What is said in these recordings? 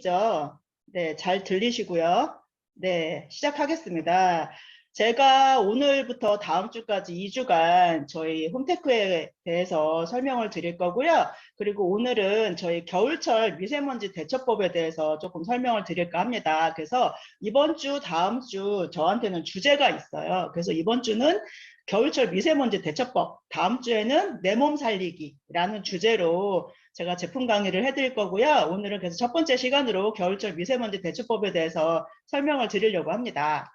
죠? 네, 잘 들리시고요. 네, 시작하겠습니다. 제가 오늘부터 다음 주까지 2주간 저희 홈테크에 대해서 설명을 드릴 거고요. 그리고 오늘은 저희 겨울철 미세먼지 대처법에 대해서 조금 설명을 드릴까 합니다. 그래서 이번 주, 다음 주 저한테는 주제가 있어요. 그래서 이번 주는 겨울철 미세먼지 대처법, 다음 주에는 내 몸 살리기라는 주제로 제가 제품 강의를 해드릴 거고요. 오늘은 그래서 첫 번째 시간으로 겨울철 미세먼지 대처법에 대해서 설명을 드리려고 합니다.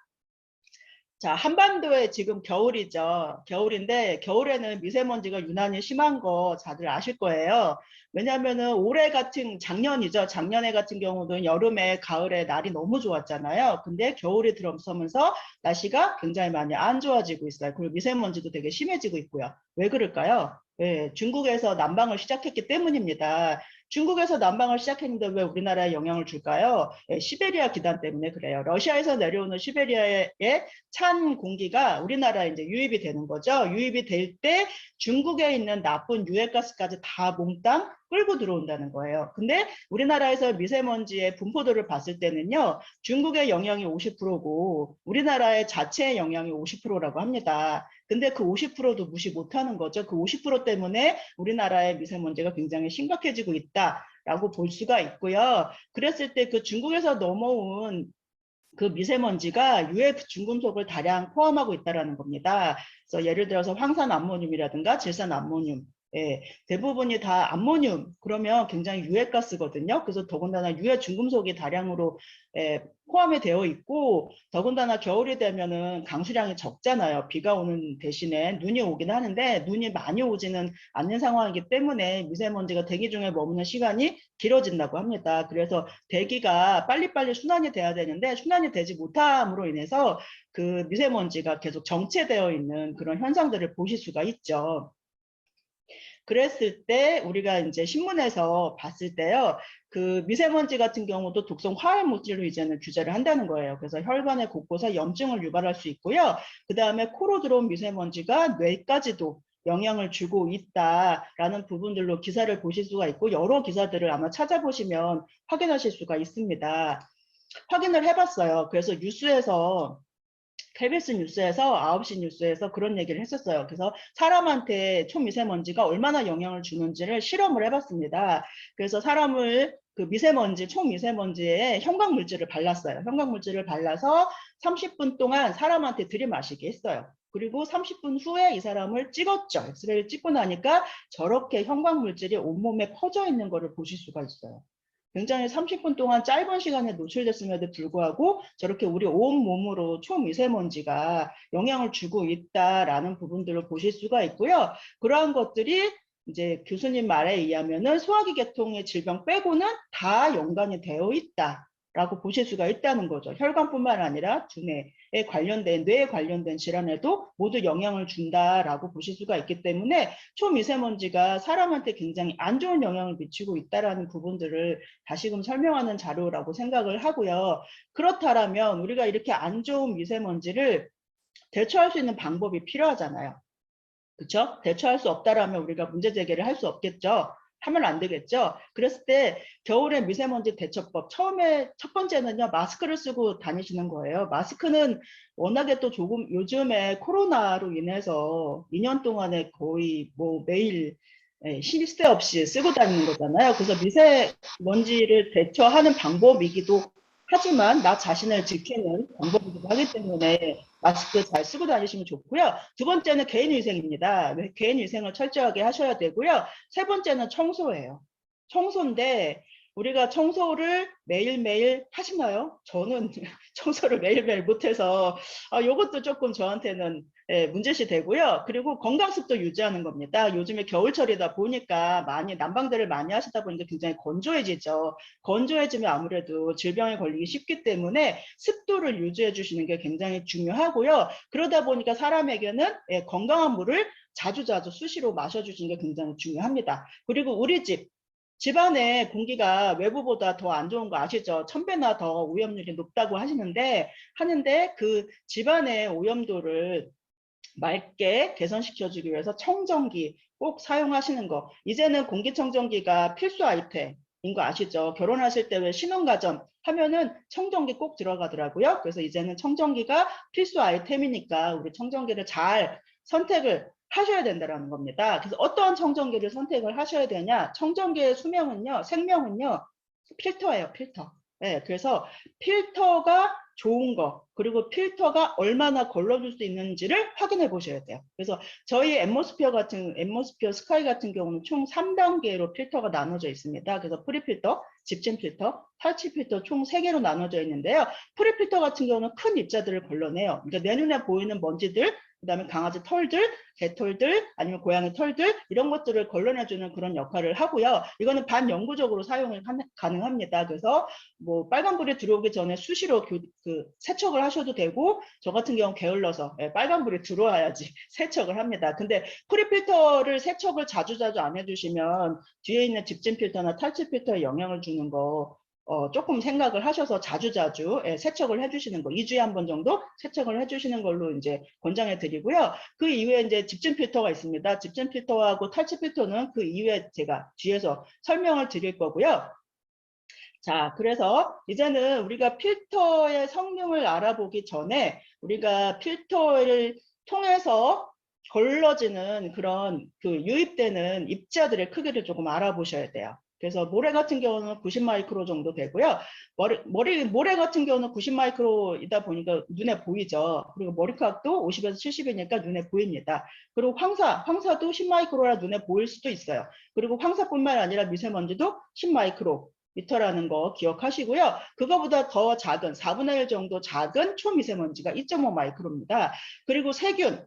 자, 한반도에 지금 겨울이죠. 겨울인데 겨울에는 미세먼지가 유난히 심한 거 다들 아실 거예요. 왜냐하면은 올해 같은 작년이죠. 작년에 같은 경우는 여름에 가을에 날이 너무 좋았잖아요. 근데 겨울이 들어서면서 날씨가 굉장히 많이 안 좋아지고 있어요. 그리고 미세먼지도 되게 심해지고 있고요. 왜 그럴까요? 네, 중국에서 난방을 시작했기 때문입니다. 중국에서 난방을 시작했는데 왜 우리나라에 영향을 줄까요? 예, 시베리아 기단 때문에 그래요. 러시아에서 내려오는 시베리아의 찬 공기가 우리나라에 이제 유입이 되는 거죠. 유입이 될 때 중국에 있는 나쁜 유해가스까지 다 몽땅 끌고 들어온다는 거예요. 근데 우리나라에서 미세먼지의 분포도를 봤을 때는요, 중국의 영향이 50%고 우리나라의 자체의 영향이 50%라고 합니다. 근데 그 50%도 무시 못하는 거죠. 그 50% 때문에 우리나라의 미세먼지가 굉장히 심각해지고 있다라고 볼 수가 있고요. 그랬을 때 그 중국에서 넘어온 그 미세먼지가 유해 중금속을 다량 포함하고 있다는 겁니다. 그래서 예를 들어서 황산 암모늄이라든가 질산 암모늄, 예, 대부분이 다 암모늄 그러면 굉장히 유해가스거든요. 그래서 더군다나 유해 중금속이 다량으로 포함이 되어 있고, 더군다나 겨울이 되면은 강수량이 적잖아요. 비가 오는 대신에 눈이 오긴 하는데 눈이 많이 오지는 않는 상황이기 때문에 미세먼지가 대기 중에 머무는 시간이 길어진다고 합니다. 그래서 대기가 빨리빨리 순환이 돼야 되는데 순환이 되지 못함으로 인해서 그 미세먼지가 계속 정체되어 있는 그런 현상들을 보실 수가 있죠. 그랬을 때 우리가 이제 신문에서 봤을 때요, 그 미세먼지 같은 경우도 독성 화학 물질로 이제는 규제를 한다는 거예요. 그래서 혈관의 곳곳에 염증을 유발할 수 있고요. 그 다음에 코로 들어온 미세먼지가 뇌까지도 영향을 주고 있다라는 부분들로 기사를 보실 수가 있고, 여러 기사들을 아마 찾아보시면 확인하실 수가 있습니다. 확인을 해봤어요. 그래서 뉴스에서 KBS 뉴스에서 9시 뉴스에서 그런 얘기를 했었어요. 그래서 사람한테 초미세먼지가 얼마나 영향을 주는지를 실험을 해봤습니다. 그래서 사람을 그 미세먼지, 초미세먼지에 형광물질을 발랐어요. 형광물질을 발라서 30분 동안 사람한테 들이마시게 했어요. 그리고 30분 후에 이 사람을 찍었죠. 엑스레이를 찍고 나니까 저렇게 형광물질이 온몸에 퍼져 있는 것을 보실 수가 있어요. 굉장히 30분 동안 짧은 시간에 노출됐음에도 불구하고 저렇게 우리 온몸으로 초미세먼지가 영향을 주고 있다라는 부분들을 보실 수가 있고요. 그러한 것들이 이제 교수님 말에 의하면은 소화기 계통의 질병 빼고는 다 연관이 되어 있다라고 보실 수가 있다는 거죠. 혈관뿐만 아니라 두뇌에 관련된, 뇌에 관련된 질환에도 모두 영향을 준다라고 보실 수가 있기 때문에 초미세먼지가 사람한테 굉장히 안 좋은 영향을 미치고 있다라는 부분들을 다시금 설명하는 자료라고 생각을 하고요. 그렇다면 우리가 이렇게 안 좋은 미세먼지를 대처할 수 있는 방법이 필요하잖아요. 그렇죠? 대처할 수 없다라면 우리가 문제 제기를 할 수 없겠죠. 하면 안 되겠죠. 그랬을 때 겨울에 미세먼지 대처법 처음에 첫 번째는요, 마스크를 쓰고 다니시는 거예요. 마스크는 워낙에 또 조금 요즘에 코로나로 인해서 2년 동안에 거의 뭐 매일 쉴 새 없이 쓰고 다니는 거잖아요. 그래서 미세먼지를 대처하는 방법이기도 하지만 나 자신을 지키는 방법이기도 하기 때문에 마스크 잘 쓰고 다니시면 좋고요. 두 번째는 개인위생입니다. 개인위생을 철저하게 하셔야 되고요. 세 번째는 청소예요. 청소인데 우리가 청소를 매일매일 하시나요? 저는 청소를 매일매일 못해서 이것도 조금 저한테는 문제시 되고요. 그리고 건강습도 유지하는 겁니다. 요즘에 겨울철이다 보니까 많이 난방들을 많이 하시다 보니까 굉장히 건조해지죠. 건조해지면 아무래도 질병에 걸리기 쉽기 때문에 습도를 유지해 주시는 게 굉장히 중요하고요. 그러다 보니까 사람에게는 건강한 물을 자주자주 수시로 마셔주시는 게 굉장히 중요합니다. 그리고 우리 집안의 공기가 외부보다 더 안 좋은 거 아시죠? 1000배나 더 오염률이 높다고 하는데 그 집안의 오염도를 맑게 개선시켜주기 위해서 청정기 꼭 사용하시는 거. 이제는 공기청정기가 필수 아이템. 거 아시죠? 결혼하실 때 왜 신혼가전 하면은 청정기 꼭 들어가더라고요. 그래서 이제는 청정기가 필수 아이템이니까 우리 청정기를 잘 선택을 하셔야 된다는 겁니다. 그래서 어떠한 청정기를 선택을 하셔야 되냐? 청정기의 수명은요, 생명은요, 필터예요, 필터. 네, 그래서 필터가 좋은 거, 그리고 필터가 얼마나 걸러줄 수 있는지를 확인해 보셔야 돼요. 그래서 저희 앰모스피어 스카이 같은 경우는 총 3단계로 필터가 나눠져 있습니다. 그래서 프리필터, 집진 필터, 탈취 필터 총 3개로 나눠져 있는데요. 프리필터 같은 경우는 큰 입자들을 걸러내요. 그러니까 내 눈에 보이는 먼지들, 그다음에 강아지 털들, 개털들, 아니면 고양이 털들 이런 것들을 걸러내주는 그런 역할을 하고요. 이거는 반영구적으로 사용이 가능합니다. 그래서 뭐 빨간불이 들어오기 전에 수시로 세척을 하셔도 되고 저 같은 경우 게을러서 빨간불이 들어와야지 세척을 합니다. 근데 프리필터를 세척을 자주자주 안 해주시면 뒤에 있는 집진 필터나 탈취 필터에 영향을 주는 거 조금 생각을 하셔서 자주자주 세척을 해주시는 거 2주에 한 번 정도 세척을 해주시는 걸로 이제 권장해 드리고요. 그 이후에 이제 집진 필터가 있습니다. 집진 필터하고 탈취 필터는 그 이후에 제가 뒤에서 설명을 드릴 거고요. 자, 그래서 이제는 우리가 필터의 성능을 알아보기 전에 우리가 필터를 통해서 걸러지는 그런 유입되는 입자들의 크기를 조금 알아보셔야 돼요. 그래서 모래 같은 경우는 90 마이크로 정도 되고요. 모래 같은 경우는 90 마이크로이다 보니까 눈에 보이죠. 그리고 머리카락도 50에서 70이니까 눈에 보입니다. 그리고 황사도 10 마이크로라 눈에 보일 수도 있어요. 그리고 황사뿐만 아니라 미세먼지도 10 마이크로 미터라는 거 기억하시고요. 그거보다 더 작은 4분의 1 정도 작은 초미세먼지가 2.5 마이크로입니다. 그리고 세균,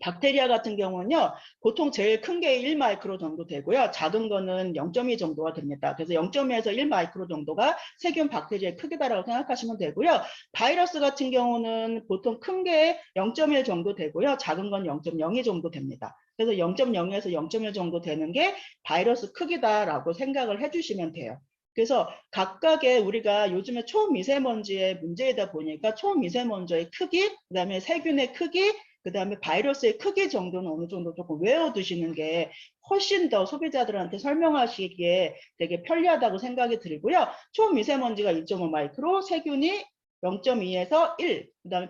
박테리아 같은 경우는요, 보통 제일 큰 게 1 마이크로 정도 되고요. 작은 거는 0.2 정도가 됩니다. 그래서 0.2에서 1 마이크로 정도가 세균 박테리아의 크기다라고 생각하시면 되고요. 바이러스 같은 경우는 보통 큰 게 0.1 정도 되고요. 작은 건 0.02 정도 됩니다. 그래서 0.0에서 0.1 정도 되는 게 바이러스 크기다라고 생각을 해주시면 돼요. 그래서 각각의 우리가 요즘에 초미세먼지의 문제이다 보니까 초미세먼지의 크기, 그다음에 세균의 크기, 그 다음에 바이러스의 크기 정도는 어느 정도 조금 외워두시는 게 훨씬 더 소비자들한테 설명하시기에 되게 편리하다고 생각이 들고요. 초미세먼지가 2.5 마이크로, 세균이 0.2에서 1, 그 다음에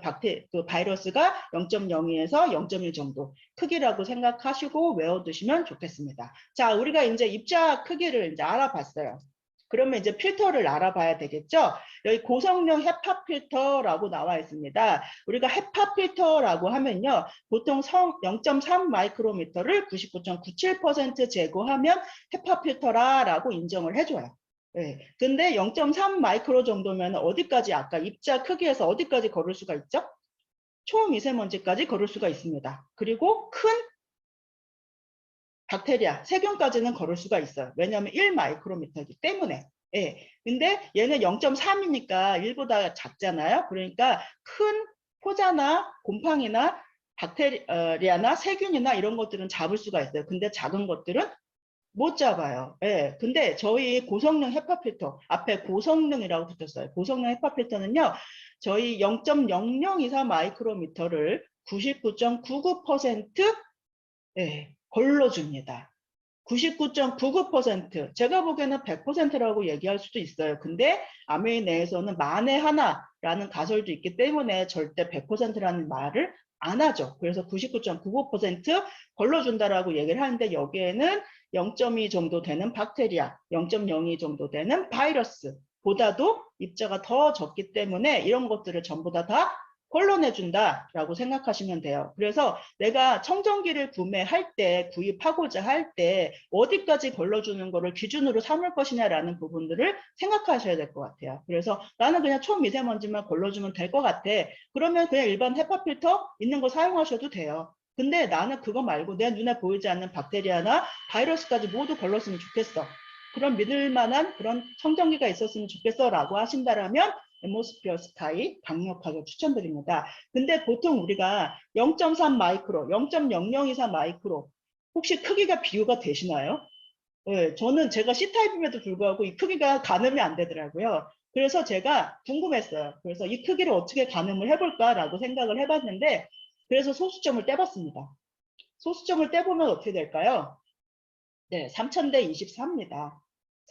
바이러스가 0.02에서 0.1 정도 크기라고 생각하시고 외워두시면 좋겠습니다. 자, 우리가 이제 입자 크기를 이제 알아봤어요. 그러면 이제 필터를 알아봐야 되겠죠? 여기 고성능 헤파 필터라고 나와 있습니다. 우리가 헤파 필터라고 하면요. 보통 0.3 마이크로미터를 99.97% 제거하면 헤파 필터라고 인정을 해줘요. 네. 근데 0.3 마이크로 정도면 어디까지 아까 입자 크기에서 어디까지 걸을 수가 있죠? 초미세먼지까지 걸을 수가 있습니다. 그리고 큰 박테리아, 세균까지는 걸을 수가 있어요. 왜냐하면 1 마이크로미터이기 때문에. 예. 근데 얘는 0.3이니까 1보다 작잖아요. 그러니까 큰 포자나 곰팡이나 박테리아나 세균이나 이런 것들은 잡을 수가 있어요. 근데 작은 것들은 못 잡아요. 예. 근데 저희 고성능 헤파 필터, 앞에 고성능이라고 붙었어요. 고성능 헤파 필터는요, 저희 0.0024 마이크로미터를 99.99% 예, 걸러줍니다. 99.99%. 제가 보기에는 100%라고 얘기할 수도 있어요. 근데 아메이 내에서는 만에 하나라는 가설도 있기 때문에 절대 100%라는 말을 안 하죠. 그래서 99.99% 걸러준다라고 얘기를 하는데 여기에는 0.2 정도 되는 박테리아, 0.02 정도 되는 바이러스 보다도 입자가 더 적기 때문에 이런 것들을 전부 다 걸러내준다라고 생각하시면 돼요. 그래서 내가 청정기를 구입하고자 할 때 어디까지 걸러주는 거를 기준으로 삼을 것이냐라는 부분들을 생각하셔야 될 것 같아요. 그래서 나는 그냥 초미세먼지만 걸러주면 될 것 같아. 그러면 그냥 일반 헤파 필터 있는 거 사용하셔도 돼요. 근데 나는 그거 말고 내 눈에 보이지 않는 박테리아나 바이러스까지 모두 걸렀으면 좋겠어. 그런 믿을 만한 그런 청정기가 있었으면 좋겠어 라고 하신다면 앰모스피어 스카이 강력하게 추천드립니다. 근데 보통 우리가 0.3 마이크로, 0.0024 마이크로 혹시 크기가 비교가 되시나요? 네, 저는 제가 C타입임에도 불구하고 이 크기가 가늠이 안 되더라고요. 그래서 제가 궁금했어요. 그래서 이 크기를 어떻게 가늠을 해볼까라고 생각을 해봤는데 그래서 소수점을 떼봤습니다. 소수점을 떼보면 어떻게 될까요? 네, 3000대 24입니다.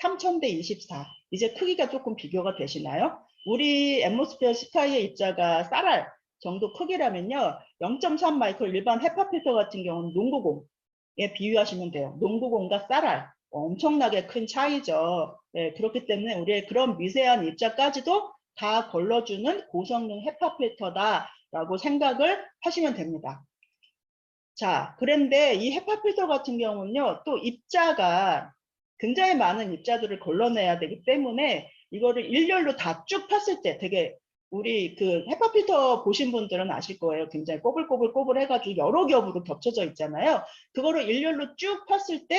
3000대 24. 이제 크기가 조금 비교가 되시나요? 우리 앰모스피어 스카이의 입자가 쌀알 정도 크기라면요. 0.3 마이크론 일반 헤파 필터 같은 경우는 농구공에 비유하시면 돼요. 농구공과 쌀알. 엄청나게 큰 차이죠. 네, 그렇기 때문에 우리의 그런 미세한 입자까지도 다 걸러주는 고성능 헤파 필터다라고 생각을 하시면 됩니다. 자, 그런데 이 헤파 필터 같은 경우는요, 또 입자가 굉장히 많은 입자들을 걸러내야 되기 때문에 이거를 일렬로 다 쭉 폈을 때 되게 우리 그 헤파 필터 보신 분들은 아실 거예요. 굉장히 꼬불꼬불 해가지고 여러 겹으로 겹쳐져 있잖아요. 그거를 일렬로 쭉 폈을 때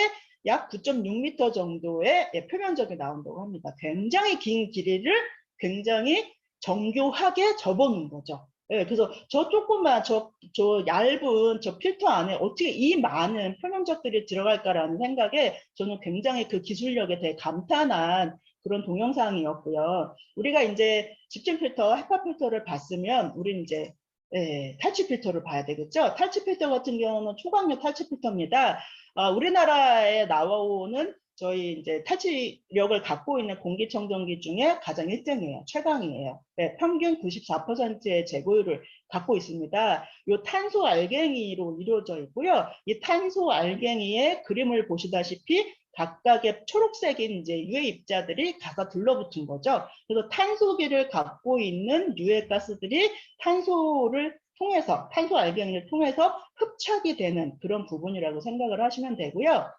약 9.6m 정도의 표면적이 나온다고 합니다. 굉장히 긴 길이를 굉장히 정교하게 접어놓은 거죠. 네, 그래서 저 조그만 저 얇은 저 필터 안에 어떻게 이 많은 표면적들이 들어갈까라는 생각에 저는 굉장히 그 기술력에 대해 감탄한 그런 동영상이었고요. 우리가 이제 집중 필터, 헤파 필터를 봤으면 우리는 이제 탈취 필터를 봐야 되겠죠. 탈취 필터 같은 경우는 초강력 탈취 필터입니다. 우리나라에 나와오는 저희 이제 탈취력을 갖고 있는 공기청정기 중에 가장 1등이에요. 최강이에요. 네, 평균 94%의 재고율을 갖고 있습니다. 이 탄소 알갱이로 이루어져 있고요. 이 탄소 알갱이의 그림을 보시다시피 각각의 초록색인 이제 유해 입자들이 가서 들러붙은 거죠. 그래서 탄소기를 갖고 있는 유해 가스들이 탄소를 통해서 탄소 알갱이를 통해서 흡착이 되는 그런 부분이라고 생각을 하시면 되고요.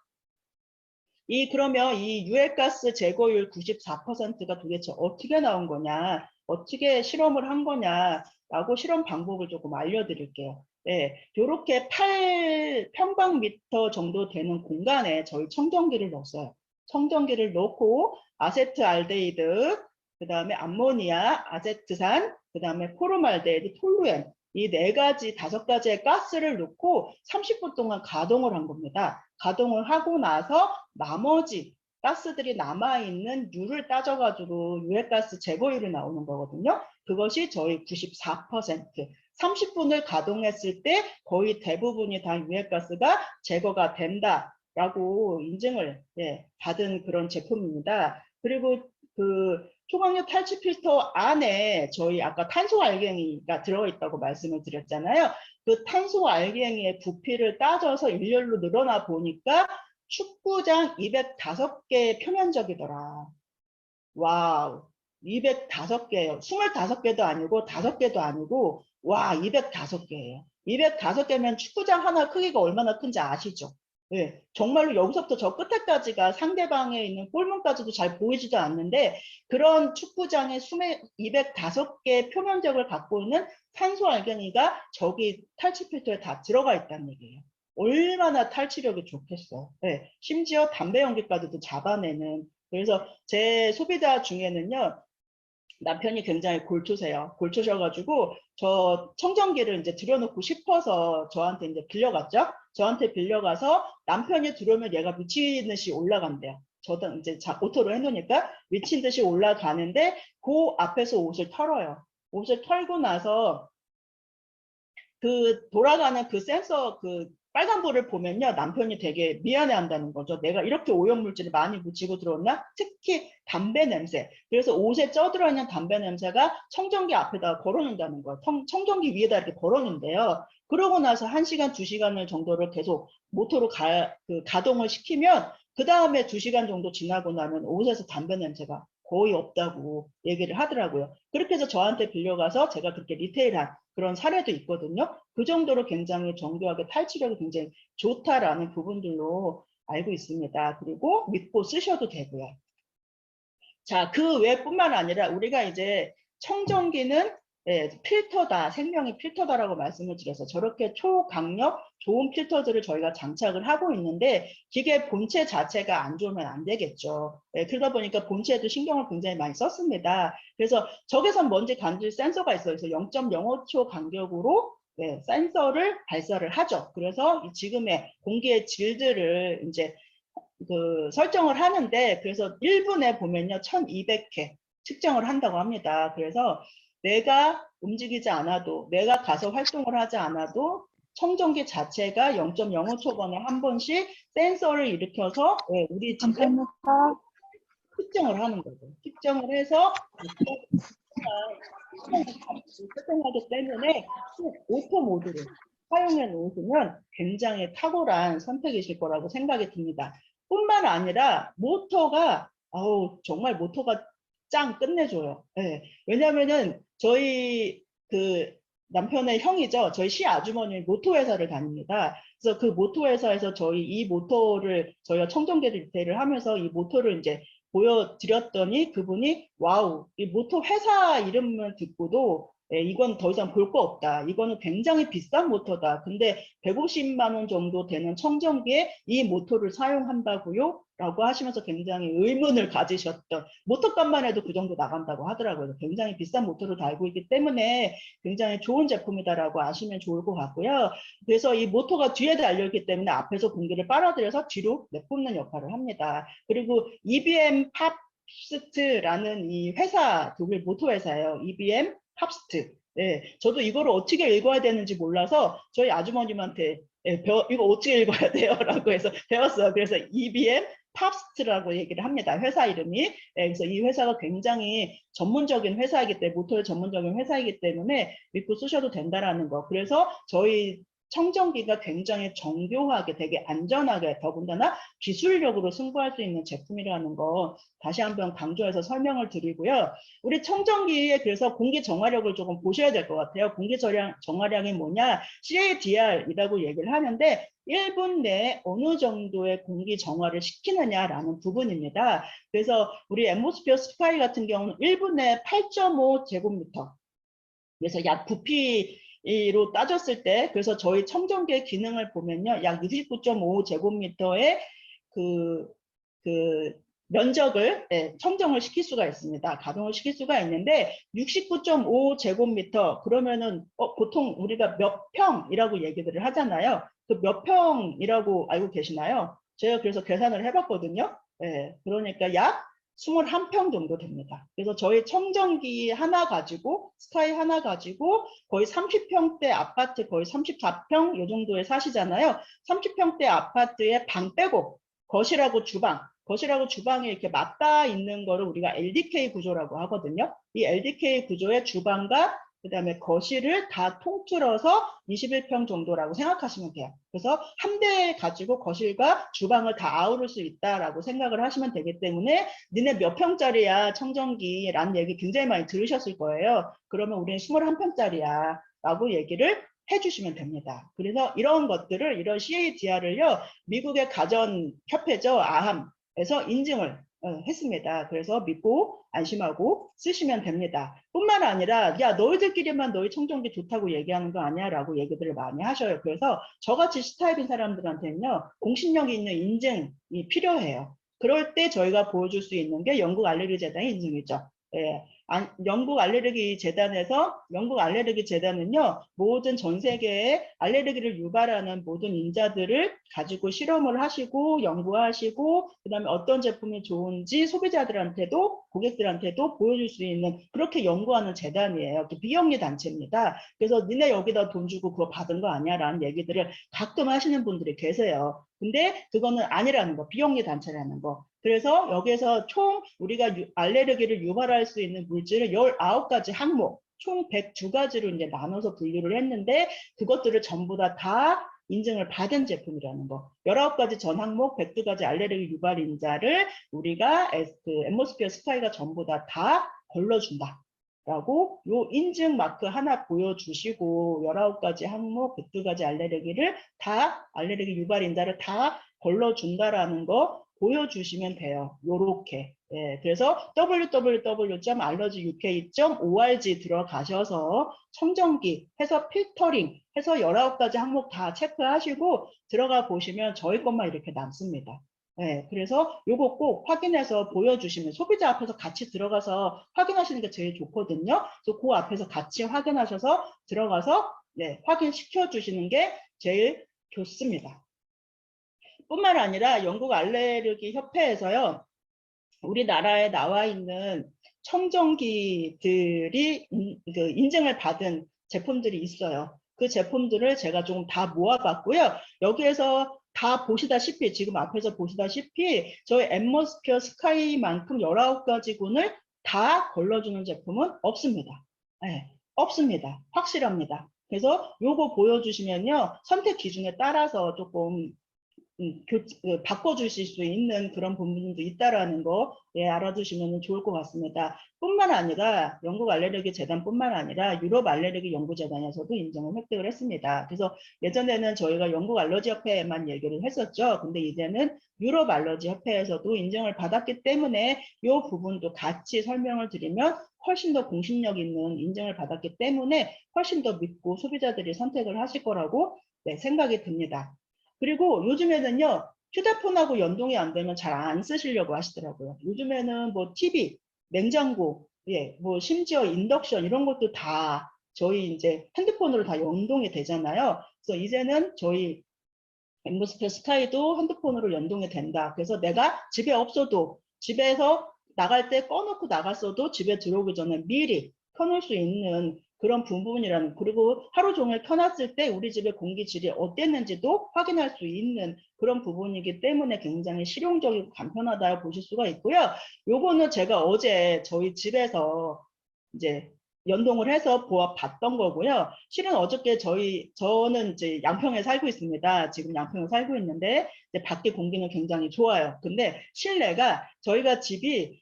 그러면 이 유해가스 제거율 94%가 도대체 어떻게 나온 거냐, 어떻게 실험을 한 거냐라고 실험 방법을 조금 알려드릴게요. 네, 이렇게 8평방미터 정도 되는 공간에 저희 청정기를 넣었어요. 청정기를 넣고 아세트알데히드, 그 다음에 암모니아, 아세트산, 그 다음에 포르말데히드, 톨루엔 이 4가지, 5가지의 가스를 넣고 30분 동안 가동을 한 겁니다. 가동을 하고 나서 나머지 가스들이 남아있는 유를 따져가지고 유해가스 제거율이 나오는 거거든요. 그것이 저희 94%. 30분을 가동했을 때 거의 대부분이 다 유해가스가 제거가 된다라고 인증을 받은 그런 제품입니다. 그리고 그 초강력 탈취 필터 안에 저희 아까 탄소 알갱이가 들어있다고 말씀을 드렸잖아요. 그 탄소 알갱이의 부피를 따져서 일렬로 늘어나 보니까 축구장 205개의 표면적이더라. 와우. 205개예요. 25개도 아니고 5개도 아니고 와 205개예요. 205개면 축구장 하나 크기가 얼마나 큰지 아시죠? 네, 정말로 여기서부터 저 끝에까지가 상대방에 있는 골문까지도 잘 보이지도 않는데 그런 축구장의 205개 표면적을 갖고 있는 탄소 알갱이가 저기 탈취 필터에 다 들어가 있다는 얘기예요. 얼마나 탈취력이 좋겠어. 네, 심지어 담배 연기까지도 잡아내는. 그래서 제 소비자 중에는요. 남편이 굉장히 골초세요. 골초셔가지고 저 청정기를 이제 들여놓고 싶어서 저한테 이제 빌려갔죠. 저한테 빌려가서 남편이 들어오면 얘가 미친 듯이 올라간대요. 저도 이제 오토로 해놓으니까 미친 듯이 올라가는데 그 앞에서 옷을 털어요. 옷을 털고 나서 그 돌아가는 그 센서 그 빨간불을 보면요 남편이 되게 미안해 한다는 거죠. 내가 이렇게 오염물질을 많이 묻히고 들어왔나? 특히 담배 냄새. 그래서 옷에 쪄들어 있는 담배 냄새가 청정기 앞에다 걸어놓는다는 거예요. 청정기 위에다 이렇게 걸어놓는데요. 그러고 나서 1시간 2시간을 정도를 계속 모터로 가동을 시키면 그 다음에 2시간 정도 지나고 나면 옷에서 담배 냄새가 거의 없다고 얘기를 하더라고요. 그렇게 해서 저한테 빌려가서 제가 그렇게 리테일한 그런 사례도 있거든요. 그 정도로 굉장히 정교하게 탈취력이 굉장히 좋다라는 부분들로 알고 있습니다. 그리고 믿고 쓰셔도 되고요. 자, 그 외뿐만 아니라 우리가 이제 청정기는 필터다, 생명의 필터다라고 말씀을 드려서 저렇게 초강력 좋은 필터들을 저희가 장착을 하고 있는데 기계 본체 자체가 안 좋으면 안 되겠죠. 그러다 보니까 본체에도 신경을 굉장히 많이 썼습니다. 그래서 적외선 먼지 감지 센서가 있어요. 그래서 0.05초 간격으로 센서를 발사를 하죠. 그래서 지금의 공기의 질들을 이제 설정을 하는데 그래서 1분에 보면요 1200회 측정을 한다고 합니다. 그래서 내가 움직이지 않아도 내가 가서 활동을 하지 않아도 청정기 자체가 0.05초간에 한 번씩 센서를 일으켜서 우리 집에 측정을 하는 거죠. 측정을 해서 설정하기 때문에 오토 모드를 사용해 놓으시면 굉장히 탁월한 선택이실 거라고 생각이 듭니다. 뿐만 아니라 모터가 정말 모터가 짱 끝내줘요. 네. 왜냐면은 저희 그 남편의 형이죠. 저희 시아주머니 모토회사를 다닙니다. 그래서 그 모토회사에서 저희 이 모토를 저희가 청정기 리테일을 하면서 이 모토를 이제 보여드렸더니 그분이 와우, 이 모토 회사 이름을 듣고도 이건 더 이상 볼 거 없다. 이거는 굉장히 비싼 모터다. 근데 150만 원 정도 되는 청정기에 이 모터를 사용한다고요? 라고 하시면서 굉장히 의문을 가지셨던, 모터값만 해도 그 정도 나간다고 하더라고요. 굉장히 비싼 모터를 달고 있기 때문에 굉장히 좋은 제품이다라고 아시면 좋을 것 같고요. 그래서 이 모터가 뒤에 달려있기 때문에 앞에서 공기를 빨아들여서 뒤로 내뿜는 역할을 합니다. 그리고 EBM 팝스트라는 이 회사, 독일 모터 회사예요. EBM 팝스트. 네, 저도 이거를 어떻게 읽어야 되는지 몰라서 저희 아주머님한테 이거 어떻게 읽어야 돼요? 라고 해서 배웠어요. 그래서 EBM 팝스트라고 얘기를 합니다. 회사 이름이. 그래서 이 회사가 굉장히 전문적인 회사이기 때문에, 모터의 전문적인 회사이기 때문에 믿고 쓰셔도 된다라는 거. 그래서 저희 청정기가 굉장히 정교하게 되게 안전하게 더군다나 기술력으로 승부할 수 있는 제품이라는 거 다시 한번 강조해서 설명을 드리고요. 우리 청정기에 그래서 공기 정화력을 조금 보셔야 될 것 같아요. 공기 정화량이 뭐냐? CADR이라고 얘기를 하는데 1분 내에 어느 정도의 공기 정화를 시키느냐라는 부분입니다. 그래서 우리 앰모스피어 스카이 같은 경우는 1분 내에 8.5 제곱미터. 그래서 약 부피로 따졌을 때, 그래서 저희 청정기의 기능을 보면요, 약 29.5 제곱미터의 그 면적을 청정을 시킬 수가 있습니다. 가동을 시킬 수가 있는데 69.5 제곱미터 그러면은 보통 우리가 몇 평이라고 얘기들을 하잖아요. 그 몇 평이라고 알고 계시나요? 제가 그래서 계산을 해봤거든요. 그러니까 약 21평 정도 됩니다. 그래서 저희 청정기 하나 가지고 스카이 하나 가지고 거의 30평대 아파트 거의 34평 이 정도에 사시잖아요. 30평대 아파트에 방 빼고 거실하고 주방이 이렇게 맞닿아 있는 거를 우리가 LDK 구조라고 하거든요. 이 LDK 구조의 주방과 그다음에 거실을 다 통틀어서 21평 정도라고 생각하시면 돼요. 그래서 한 대 가지고 거실과 주방을 다 아우를 수 있다라고 생각을 하시면 되기 때문에 니네 몇 평짜리야 청정기라는 얘기 굉장히 많이 들으셨을 거예요. 그러면 우리는 21평짜리야 라고 얘기를 해주시면 됩니다. 그래서 이런 것들을 이런 CADR을요 미국의 가전협회죠 아함에서 인증을 했습니다. 그래서 믿고 안심하고 쓰시면 됩니다. 뿐만 아니라 야 너희들끼리만 너희 청정기 좋다고 얘기하는 거 아니야 라고 얘기들을 많이 하셔요. 그래서 저같이 C타입인 사람들한테는요 공신력 있는 인증이 필요해요. 그럴 때 저희가 보여줄 수 있는 게 영국 알레르기 재단의 인증이죠. 영국 알레르기 재단은요 모든 전 세계에 알레르기를 유발하는 모든 인자들을 가지고 실험을 하시고 연구하시고 그다음에 어떤 제품이 좋은지 소비자들한테도 고객들한테도 보여줄 수 있는 그렇게 연구하는 재단이에요. 비영리 단체입니다. 그래서 니네 여기다 돈 주고 그거 받은 거 아니야 라는 얘기들을 가끔 하시는 분들이 계세요. 근데 그거는 아니라는 거, 비영리 단체라는 거. 그래서 여기에서 총 우리가 알레르기를 유발할 수 있는 물질을 19가지 항목, 총 102가지로 이제 나눠서 분류를 했는데 그것들을 전부 다 인증을 받은 제품이라는 거. 19가지 전 항목, 102가지 알레르기 유발 인자를 우리가 앰모스피어 스카이가 전부 다 걸러준다. 라고 요 인증 마크 하나 보여주시고 19가지 항목, 102가지 알레르기를 다 알레르기 유발 인자를 다 걸러준다라는 거 보여주시면 돼요. 요렇게. 그래서 www.allergyuk.org 들어가셔서 청정기 해서 필터링 해서 19가지 항목 다 체크하시고 들어가 보시면 저희 것만 이렇게 남습니다. 그래서 요거 꼭 확인해서 보여주시면 소비자 앞에서 같이 들어가서 확인하시는 게 제일 좋거든요. 그래서 그 앞에서 같이 확인하셔서 들어가서 확인시켜 주시는 게 제일 좋습니다. 뿐만 아니라 영국 알레르기 협회에서요. 우리나라에 나와 있는 청정기들이 인증을 받은 제품들이 있어요. 그 제품들을 제가 좀 다 모아봤고요. 여기에서 다 보시다시피 지금 앞에서 보시다시피 저희 앰모스피어 스카이만큼 19가지 군을 다 걸러주는 제품은 없습니다. 네, 없습니다. 확실합니다. 그래서 요거 보여주시면요. 선택 기준에 따라서 조금 바꿔주실 수 있는 그런 부분도 있다라는 거 예, 알아두시면 좋을 것 같습니다. 뿐만 아니라 영국 알레르기 재단뿐만 아니라 유럽 알레르기 연구재단에서도 인정을 획득을 했습니다. 그래서 예전에는 저희가 영국 알러지 협회에만 얘기를 했었죠. 근데 이제는 유럽 알러지 협회에서도 인정을 받았기 때문에 이 부분도 같이 설명을 드리면 훨씬 더 공신력 있는 인정을 받았기 때문에 훨씬 더 믿고 소비자들이 선택을 하실 거라고 네, 생각이 듭니다. 그리고 요즘에는요, 휴대폰하고 연동이 안 되면 잘 안 쓰시려고 하시더라고요. 요즘에는 뭐 TV, 냉장고, 예, 뭐 심지어 인덕션 이런 것도 다 저희 이제 핸드폰으로 다 연동이 되잖아요. 그래서 이제는 저희 엠버스터 스카이도 핸드폰으로 연동이 된다. 그래서 내가 집에 없어도 집에서 나갈 때 꺼놓고 나갔어도 집에 들어오기 전에 미리 켜놓을 수 있는 그런 부분이라는, 그리고 하루 종일 켜놨을 때 우리 집의 공기질이 어땠는지도 확인할 수 있는 그런 부분이기 때문에 굉장히 실용적이고 간편하다고 보실 수가 있고요. 요거는 제가 어제 저희 집에서 이제 연동을 해서 봤던 거고요. 실은 어저께 저는 이제 양평에 살고 있습니다. 지금 양평에 살고 있는데 이제 밖에 공기는 굉장히 좋아요. 근데 실내가 저희가 집이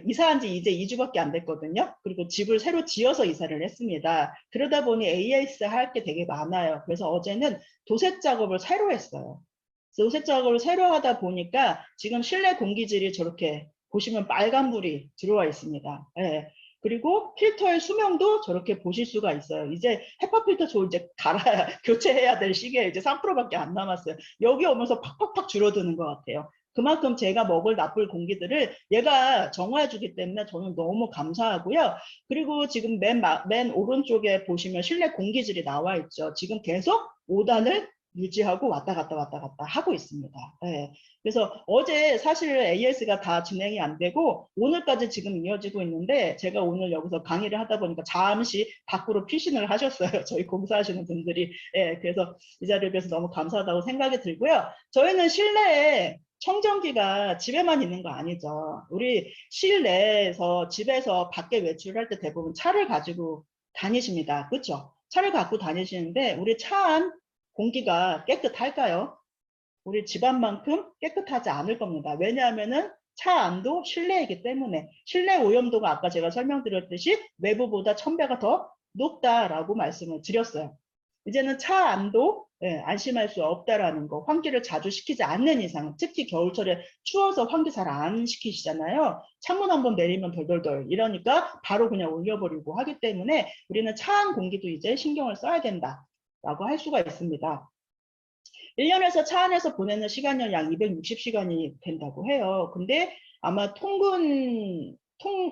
이사한 지 이제 2주밖에 안 됐거든요. 그리고 집을 새로 지어서 이사를 했습니다. 그러다 보니 AS 할 게 되게 많아요. 그래서 어제는 도색 작업을 새로 했어요. 도색 작업을 새로 하다 보니까 지금 실내 공기질이 저렇게 보시면 빨간불이 들어와 있습니다. 예. 그리고 필터의 수명도 저렇게 보실 수가 있어요. 이제 헤파 필터 저 이제 교체해야 될 시기에 이제 3%밖에 안 남았어요. 여기 오면서 팍팍팍 줄어드는 것 같아요. 그만큼 제가 먹을 나쁠 공기들을 얘가 정화해주기 때문에 저는 너무 감사하고요. 그리고 지금 맨 오른쪽에 보시면 실내 공기질이 나와 있죠. 지금 계속 5단을 유지하고 왔다 갔다 하고 있습니다. 네. 그래서 어제 사실 AS가 다 진행이 안 되고 오늘까지 지금 이어지고 있는데 제가 오늘 여기서 강의를 하다 보니까 잠시 밖으로 피신을 하셨어요. 저희 공사하시는 분들이. 예, 그래서 이 자리를 위해서 너무 감사하다고 생각이 들고요. 저희는 실내에 청정기가 집에만 있는 거 아니죠. 우리 실내에서 집에서 밖에 외출할 때 대부분 차를 가지고 다니십니다. 그렇죠? 차를 갖고 다니시는데 우리 차 안 공기가 깨끗할까요? 우리 집안만큼 깨끗하지 않을 겁니다. 왜냐하면은 차 안도 실내이기 때문에 실내 오염도가 아까 제가 설명드렸듯이 외부보다 1000배가 더 높다라고 말씀을 드렸어요. 이제는 차 안도 안심할 수 없다라는 거, 환기를 자주 시키지 않는 이상, 특히 겨울철에 추워서 환기 잘 안 시키시잖아요. 창문 한번 내리면 덜덜덜 이러니까 바로 그냥 올려버리고 하기 때문에 우리는 차 안 공기도 이제 신경을 써야 된다라고 할 수가 있습니다. 1년에서 차 안에서 보내는 시간은 약 260시간이 된다고 해요. 근데 아마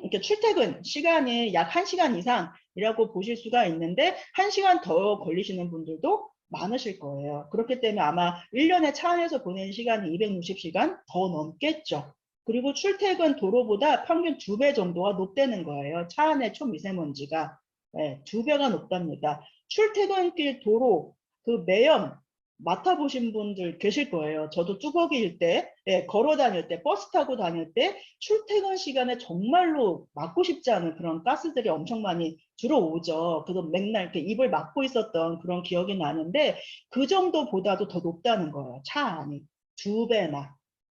이렇게 출퇴근 시간이 약 1시간 이상이라고 보실 수가 있는데 1시간 더 걸리시는 분들도 많으실 거예요. 그렇기 때문에 아마 1년에 차 안에서 보내는 시간이 260시간 더 넘겠죠. 그리고 출퇴근 도로보다 평균 2배 정도가 높다는 거예요. 차 안의 초미세먼지가. 네, 2배가 높답니다. 출퇴근길 도로 그 매연 맡아보신 분들 계실 거예요. 저도 뚜벅이일 때, 걸어 다닐 때, 버스 타고 다닐 때 출퇴근 시간에 정말로 맡고 싶지 않은 그런 가스들이 엄청 많이 들어오죠. 그래서 맨날 이렇게 입을 막고 있었던 그런 기억이 나는데 그 정도보다도 더 높다는 거예요. 차 안이 2배나.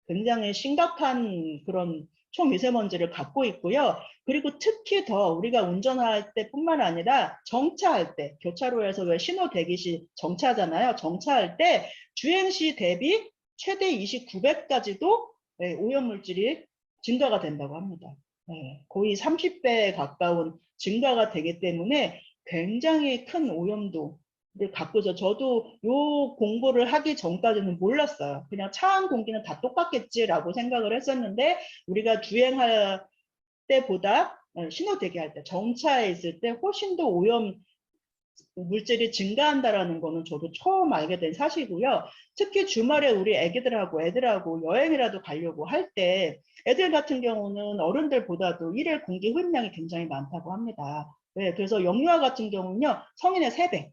굉장히 심각한 그런 초미세먼지를 갖고 있고요. 그리고 특히 더 우리가 운전할 때뿐만 아니라 정차할 때, 교차로에서 왜 신호 대기시 정차하잖아요. 정차할 때 주행시 대비 최대 29배까지도 오염물질이 증가가 된다고 합니다. 거의 30배 가까운 증가가 되기 때문에 굉장히 큰 오염도 갖고 있어. 저도 요 공부를 하기 전까지는 몰랐어요. 그냥 차 안 공기는 다 똑같겠지라고 생각을 했었는데 우리가 주행할 때보다 신호 대기할 때 정차에 있을 때 훨씬 더 오염 물질이 증가한다라는 거는 저도 처음 알게 된 사실이고요. 특히 주말에 우리 애들하고 여행이라도 가려고 할 때 애들 같은 경우는 어른들보다도 일일 공기 흡입량이 굉장히 많다고 합니다. 네, 그래서 영유아 같은 경우는요 성인의 3배,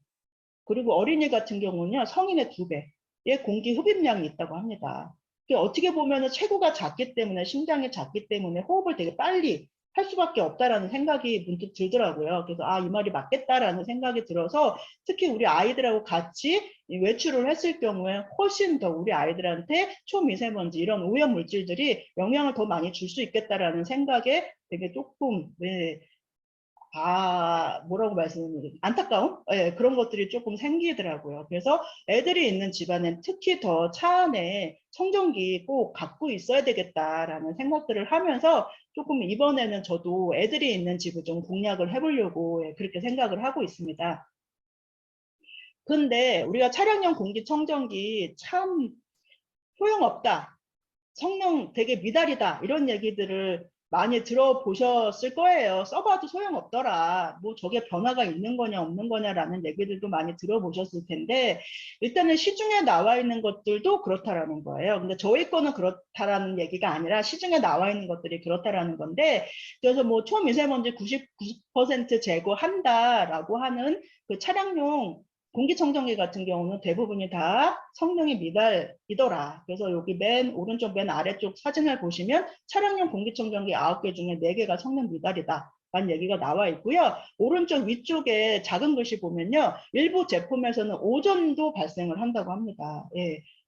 그리고 어린이 같은 경우는요 성인의 2배. 공기 흡입량이 있다고 합니다. 어떻게 보면 체구가 작기 때문에, 심장이 작기 때문에 호흡을 되게 빨리 할 수밖에 없다라는 생각이 문득 들더라고요. 그래서 이 말이 맞겠다라는 생각이 들어서 특히 우리 아이들하고 같이 외출을 했을 경우에 훨씬 더 우리 아이들한테 초미세먼지 이런 오염 물질들이 영향을 더 많이 줄 수 있겠다라는 생각에 되게 조금 뭐라고 말씀드리면 안타까움? 그런 것들이 조금 생기더라고요. 그래서 애들이 있는 집안엔 특히 더 차 안에 청정기 꼭 갖고 있어야 되겠다라는 생각들을 하면서 조금 이번에는 저도 애들이 있는 집을 좀 공략을 해보려고 그렇게 생각을 하고 있습니다. 근데 우리가 차량용 공기청정기 참 소용없다. 성능 되게 미달이다. 이런 얘기들을 많이 들어보셨을 거예요. 써봐도 소용없더라. 뭐 저게 변화가 있는 거냐 없는 거냐라는 얘기들도 많이 들어보셨을 텐데 일단은 시중에 나와 있는 것들도 그렇다라는 거예요. 근데 저희 거는 그렇다라는 얘기가 아니라 시중에 나와 있는 것들이 그렇다라는 건데 그래서 뭐 초미세먼지 99% 제거한다라고 하는 그 차량용 공기청정기 같은 경우는 대부분이 다 성능이 미달이더라. 그래서 여기 오른쪽 맨 아래쪽 사진을 보시면 차량용 공기청정기 9개 중에 4개가 성능 미달이다. 라는 얘기가 나와 있고요. 오른쪽 위쪽에 작은 글씨 보면요. 일부 제품에서는 오존도 발생을 한다고 합니다.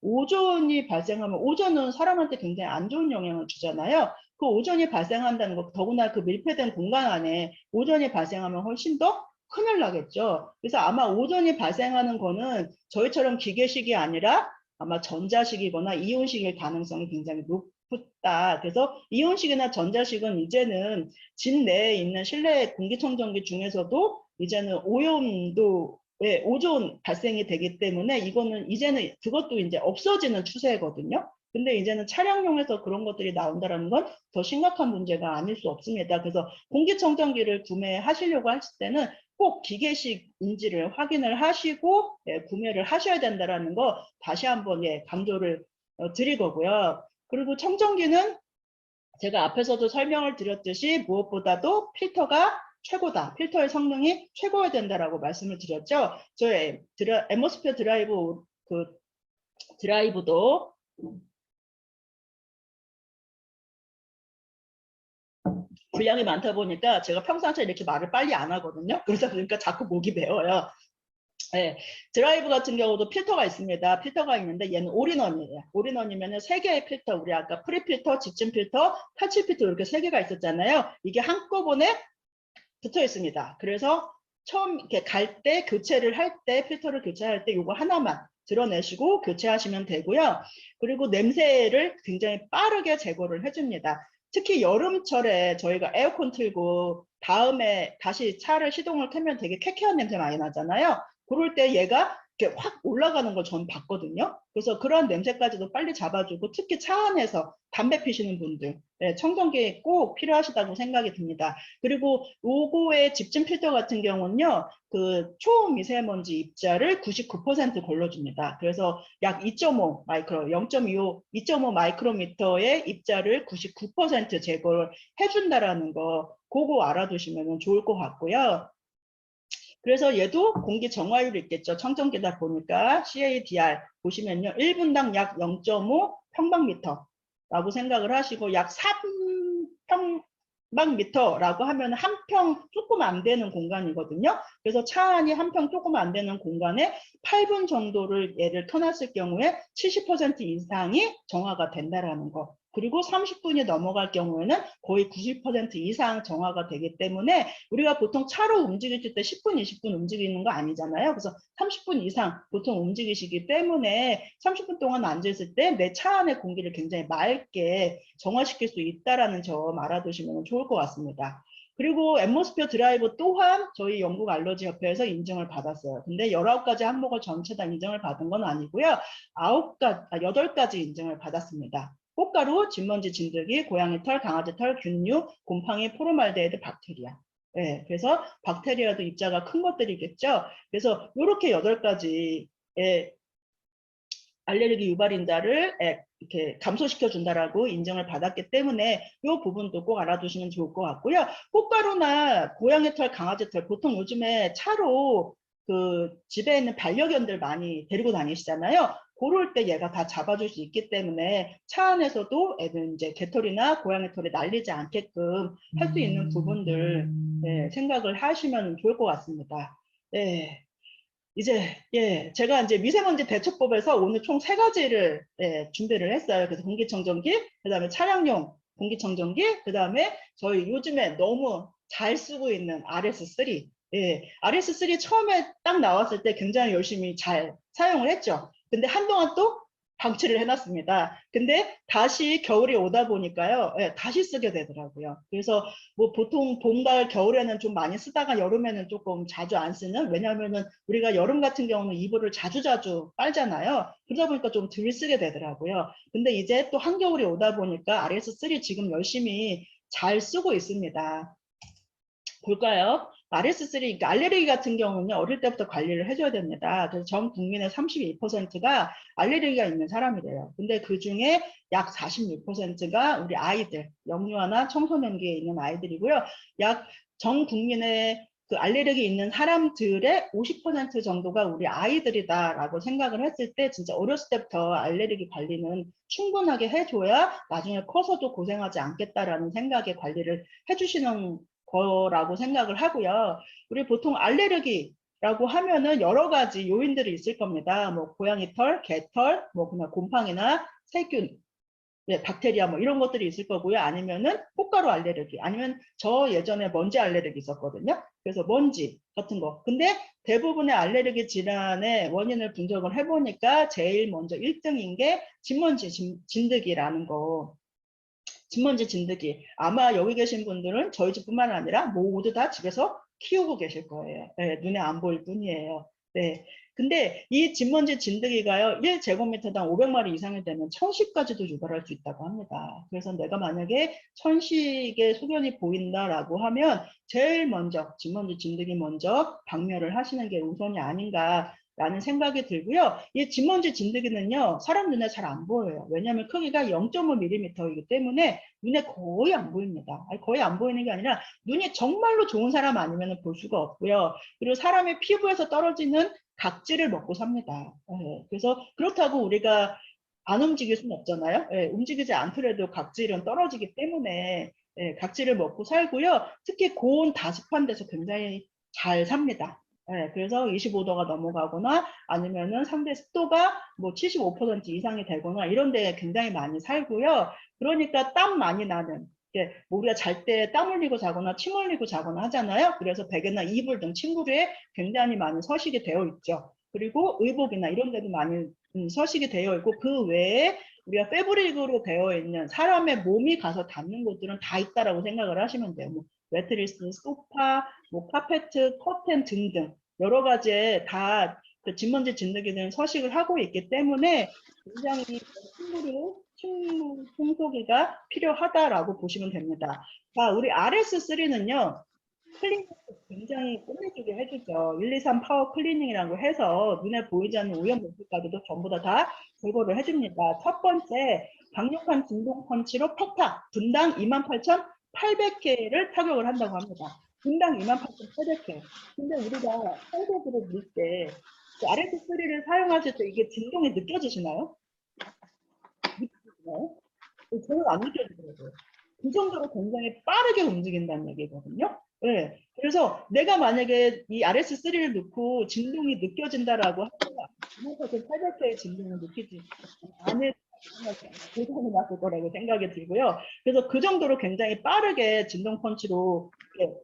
오존이 발생하면 오존은 사람한테 굉장히 안 좋은 영향을 주잖아요. 그 오존이 발생한다는 거 더구나 그 밀폐된 공간 안에 오존이 발생하면 훨씬 더 큰일 나겠죠. 그래서 아마 오존이 발생하는 거는 저희처럼 기계식이 아니라 아마 전자식이거나 이온식일 가능성이 굉장히 높다. 그래서 이온식이나 전자식은 이제는 집 내에 있는 실내 공기청정기 중에서도 이제는 오염도에 오존 발생이 되기 때문에 이거는 이제는 그것도 이제 없어지는 추세거든요. 근데 이제는 차량용에서 그런 것들이 나온다는 건 더 심각한 문제가 아닐 수 없습니다. 그래서 공기청정기를 구매하시려고 하실 때는 꼭 기계식인지를 확인을 하시고 구매를 하셔야 된다는 거 다시 한번 강조를 드릴 거고요. 그리고 청정기는 제가 앞에서도 설명을 드렸듯이 무엇보다도 필터가 최고다. 필터의 성능이 최고여야 된다라고 말씀을 드렸죠. 저희 앰모스피어 드라이브도 분량이 많다 보니까 제가 평상시에 이렇게 말을 빨리 안 하거든요. 그러다 보니까 자꾸 목이 메어요. 드라이브 같은 경우도 필터가 있습니다. 필터가 있는데 얘는 올인원이에요. 올인원이면 3개의 필터, 우리 아까 프리필터, 집진 필터, 탈취 필터 이렇게 3개가 있었잖아요. 이게 한꺼번에 붙어 있습니다. 그래서 처음 이렇게 갈 때 교체를 할 때 필터를 교체할 때 이거 하나만 드러내시고 교체하시면 되고요. 그리고 냄새를 굉장히 빠르게 제거를 해줍니다. 특히 여름철에 저희가 에어컨 틀고 다음에 다시 차를 시동을 켜면 되게 쾌쾌한 냄새 많이 나잖아요. 그럴 때 얘가 이렇게 확 올라가는 걸 저는 봤거든요. 그래서 그런 냄새까지도 빨리 잡아주고 특히 차 안에서 담배 피시는 분들 청정기 꼭 필요하시다고 생각이 듭니다. 그리고 요거의 집진 필터 같은 경우는요. 그 초미세먼지 입자를 99% 걸러줍니다. 그래서 약 2.5 마이크로, 0.25, 2.5 마이크로미터의 입자를 99% 제거를 해준다라는 거 그거 알아두시면 좋을 것 같고요. 그래서 얘도 공기 정화율이 있겠죠. 청정기다 보니까 CADR 보시면요. 1분당 약 0.5 평방미터라고 생각을 하시고 약 3평방미터라고 하면 한 평 조금 안 되는 공간이거든요. 그래서 차 안이 한 평 조금 안 되는 공간에 8분 정도를 얘를 켜놨을 경우에 70% 이상이 정화가 된다라는 거. 그리고 30분이 넘어갈 경우에는 거의 90% 이상 정화가 되기 때문에 우리가 보통 차로 움직일 때 10분, 20분 움직이는 거 아니잖아요. 그래서 30분 이상 보통 움직이시기 때문에 30분 동안 앉아있을 때 내 차 안의 공기를 굉장히 맑게 정화시킬 수 있다는 점 알아두시면 좋을 것 같습니다. 그리고 앰모스피어 드라이브 또한 저희 영국 알러지 협회에서 인증을 받았어요. 근데 19가지 항목을 전체 다 인증을 받은 건 아니고요. 8가지 인증을 받았습니다. 꽃가루, 진먼지 진드기, 고양이 털, 강아지 털, 균류, 곰팡이, 포르말데히드, 박테리아. 그래서 박테리아도 입자가 큰 것들이겠죠. 그래서 이렇게 8가지의 알레르기 유발인자를 이렇게 감소시켜 준다라고 인정을 받았기 때문에 이 부분도 꼭 알아두시면 좋을 것 같고요. 꽃가루나 고양이 털, 강아지 털 보통 요즘에 차로 그 집에 있는 반려견들 많이 데리고 다니시잖아요. 그럴 때 얘가 다 잡아줄 수 있기 때문에 차 안에서도 애들 이제 개털이나 고양이 털이 날리지 않게끔 할 수 있는 부분들 생각을 하시면 좋을 것 같습니다. 네. 이제 제가 이제 미세먼지 대처법에서 오늘 총 3가지를 준비를 했어요. 그래서 공기청정기, 그다음에 차량용 공기청정기, 그다음에 저희 요즘에 너무 잘 쓰고 있는 RS3. RS3 처음에 딱 나왔을 때 굉장히 열심히 잘 사용을 했죠. 근데 한동안 또 방치를 해놨습니다. 근데 다시 겨울이 오다 보니까요, 다시 쓰게 되더라고요. 그래서 뭐 보통 봄, 가을, 겨울에는 좀 많이 쓰다가 여름에는 조금 자주 안 쓰는, 왜냐하면은 우리가 여름 같은 경우는 이불을 자주자주 빨잖아요. 그러다 보니까 좀 덜 쓰게 되더라고요. 근데 이제 또 한겨울이 오다 보니까 RS3 지금 열심히 잘 쓰고 있습니다. 볼까요? RS3, 그러니까 알레르기 같은 경우는 어릴 때부터 관리를 해줘야 됩니다. 그래서 전 국민의 32%가 알레르기가 있는 사람이래요. 근데 그 중에 약 46%가 우리 아이들, 영유아나 청소년기에 있는 아이들이고요. 약 전 국민의 그 알레르기 있는 사람들의 50% 정도가 우리 아이들이다라고 생각을 했을 때 진짜 어렸을 때부터 알레르기 관리는 충분하게 해줘야 나중에 커서도 고생하지 않겠다라는 생각에 관리를 해주시는 거라고 생각을 하고요. 우리 보통 알레르기라고 하면은 여러 가지 요인들이 있을 겁니다. 뭐 고양이 털, 개털, 뭐 그냥 곰팡이나 세균, 박테리아 뭐 이런 것들이 있을 거고요. 아니면은 꽃가루 알레르기, 아니면 저 예전에 먼지 알레르기 있었거든요. 그래서 먼지 같은 거. 근데 대부분의 알레르기 질환의 원인을 분석을 해보니까 제일 먼저 1등인 게 진먼지 진드기라는 거. 진먼지 진드기. 아마 여기 계신 분들은 저희 집뿐만 아니라 모두 다 집에서 키우고 계실 거예요. 눈에 안 보일 뿐이에요. 네. 근데 이 진먼지 진드기가요, 1제곱미터당 500마리 이상이 되면 천식까지도 유발할 수 있다고 합니다. 그래서 내가 만약에 천식의 소견이 보인다라고 하면 제일 먼저 진먼지 진드기 먼저 박멸을 하시는 게 우선이 아닌가 라는 생각이 들고요. 이 진먼지 진드기는요, 사람 눈에 잘 안 보여요. 왜냐하면 크기가 0.5mm이기 때문에 눈에 거의 안 보입니다. 아니, 거의 안 보이는 게 아니라 눈이 정말로 좋은 사람 아니면 볼 수가 없고요. 그리고 사람의 피부에서 떨어지는 각질을 먹고 삽니다. 그래서 그렇다고 우리가 안 움직일 수는 없잖아요. 움직이지 않더라도 각질은 떨어지기 때문에 각질을 먹고 살고요. 특히 고온 다습한 데서 굉장히 잘 삽니다. 그래서 25도가 넘어가거나 아니면은 상대 습도가 뭐 75% 이상이 되거나 이런 데에 굉장히 많이 살고요. 그러니까 땀 많이 나는, 뭐 우리가 잘 때 땀 흘리고 자거나 침 흘리고 자거나 하잖아요. 그래서 베개나 이불 등 침구류에 굉장히 많이 서식이 되어 있죠. 그리고 의복이나 이런 데도 많이 서식이 되어 있고, 그 외에 우리가 패브릭으로 되어 있는 사람의 몸이 가서 닿는 곳들은 다 있다라고 생각을 하시면 돼요. 뭐 매트리스, 소파, 뭐 카페트, 커튼 등등 여러 가지에 다 그 진먼지 진드기는 서식을 하고 있기 때문에 굉장히 침구 청소기가 필요하다라고 보시면 됩니다. 자, 우리 RS3는요. 클리닝 굉장히 끝내주게 해주죠. 1, 2, 3 파워 클리닝이라고 해서 눈에 보이지 않는 오염 물질까지도 전부 다 제거를 해줍니다. 첫 번째, 강력한 진동 펀치로 팍팍 분당 28,800개를 타격을 한다고 합니다. 분당 28,800개. 근데 우리가 800개를 밀 때 RS3를 사용하실 때 이게 진동이 느껴지시나요? 느껴지나요? 저는 안 느껴지더라고요. 그 정도로 굉장히 빠르게 움직인다는 얘기거든요. 네. 그래서 내가 만약에 이 RS3를 넣고 진동이 느껴진다라고 하면 800개의 진동을 느끼지 않을 고장이 났을 거라고 생각이 들고요. 그래서 그 정도로 굉장히 빠르게 진동 펀치로